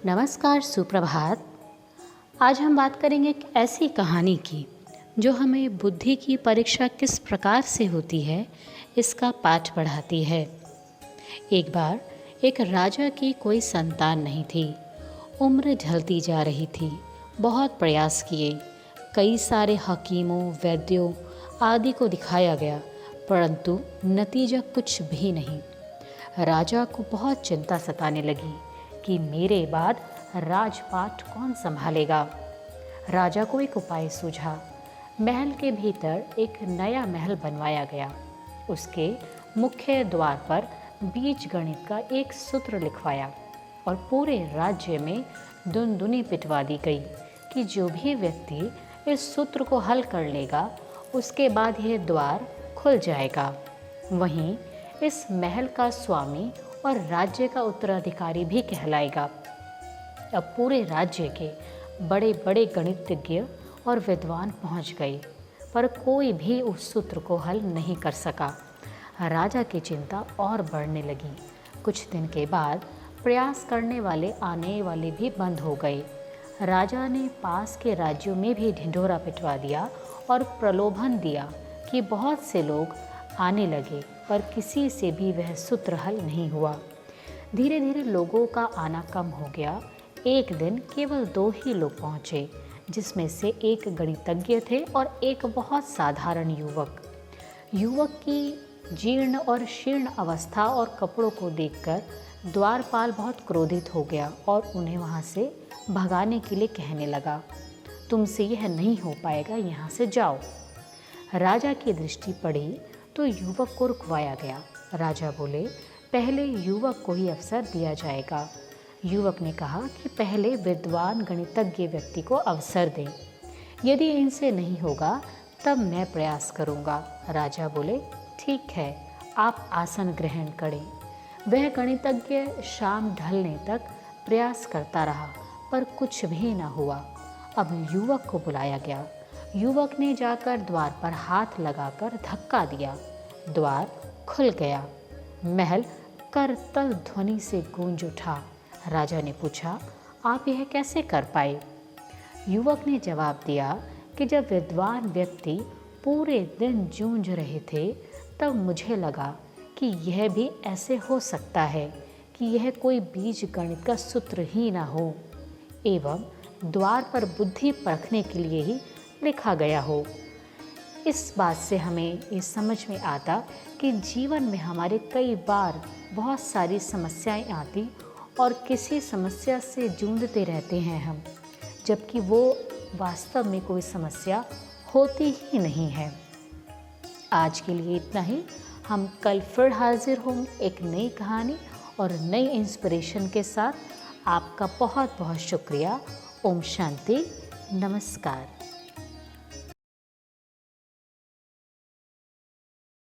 नमस्कार, सुप्रभात। आज हम बात करेंगे एक ऐसी कहानी की जो हमें बुद्धि की परीक्षा किस प्रकार से होती है इसका पाठ पढ़ाती है। एक बार एक राजा की कोई संतान नहीं थी। उम्र ढलती जा रही थी। बहुत प्रयास किए, कई सारे हकीमों, वैद्यों आदि को दिखाया गया, परंतु नतीजा कुछ भी नहीं। राजा को बहुत चिंता सताने लगी कि मेरे बाद राजपाट कौन संभालेगा। राजा को एक उपाय सूझा। महल के भीतर एक नया महल बनवाया गया। उसके मुख्य द्वार पर बीज गणित का एक सूत्र लिखवाया और पूरे राज्य में दुनदुनी पिटवा दी गई कि जो भी व्यक्ति इस सूत्र को हल कर लेगा उसके बाद यह द्वार खुल जाएगा। वहीं इस महल का स्वामी और राज्य का उत्तराधिकारी भी कहलाएगा। अब पूरे राज्य के बड़े बड़े गणितज्ञ और विद्वान पहुंच गए, पर कोई भी उस सूत्र को हल नहीं कर सका। राजा की चिंता और बढ़ने लगी। कुछ दिन के बाद प्रयास करने वाले आने वाले भी बंद हो गए। राजा ने पास के राज्यों में भी ढिंढोरा पिटवा दिया और प्रलोभन दिया कि बहुत से लोग आने लगे, पर किसी से भी वह सूत्र हल नहीं हुआ। धीरे धीरे लोगों का आना कम हो गया। एक दिन केवल 2 ही लोग पहुँचे, जिसमें से एक गणितज्ञ थे और एक बहुत साधारण युवक। युवक की जीर्ण और शीर्ण अवस्था और कपड़ों को देखकर द्वारपाल बहुत क्रोधित हो गया और उन्हें वहाँ से भगाने के लिए कहने लगा, तुमसे यह नहीं हो पाएगा, यहाँ से जाओ। राजा की दृष्टि पड़ी तो युवक को रुकवाया गया। राजा बोले, पहले युवक को ही अवसर दिया जाएगा। युवक ने कहा कि पहले विद्वान गणितज्ञ व्यक्ति को अवसर दें, यदि इनसे नहीं होगा तब मैं प्रयास करूंगा। राजा बोले, ठीक है, आप आसन ग्रहण करें। वह गणितज्ञ शाम ढलने तक प्रयास करता रहा, पर कुछ भी न हुआ। अब युवक को बुलाया गया। युवक ने जाकर द्वार पर हाथ लगाकर धक्का दिया। द्वार खुल गया। महल करतल ध्वनि से गूंज उठा। राजा ने पूछा, आप यह कैसे कर पाए? युवक ने जवाब दिया कि जब विद्वान व्यक्ति पूरे दिन जूझ रहे थे तब मुझे लगा कि यह भी ऐसे हो सकता है कि यह कोई बीज गणित का सूत्र ही ना हो एवं द्वार पर बुद्धि परखने के लिए ही लिखा गया हो। इस बात से हमें ये समझ में आता कि जीवन में हमारे कई बार बहुत सारी समस्याएं आती और किसी समस्या से जूझते रहते हैं हम, जबकि वो वास्तव में कोई समस्या होती ही नहीं है। आज के लिए इतना ही। हम कल फिर हाजिर होंगे एक नई कहानी और नई इंस्पिरेशन के साथ। आपका बहुत बहुत शुक्रिया। ओम शांति। नमस्कार।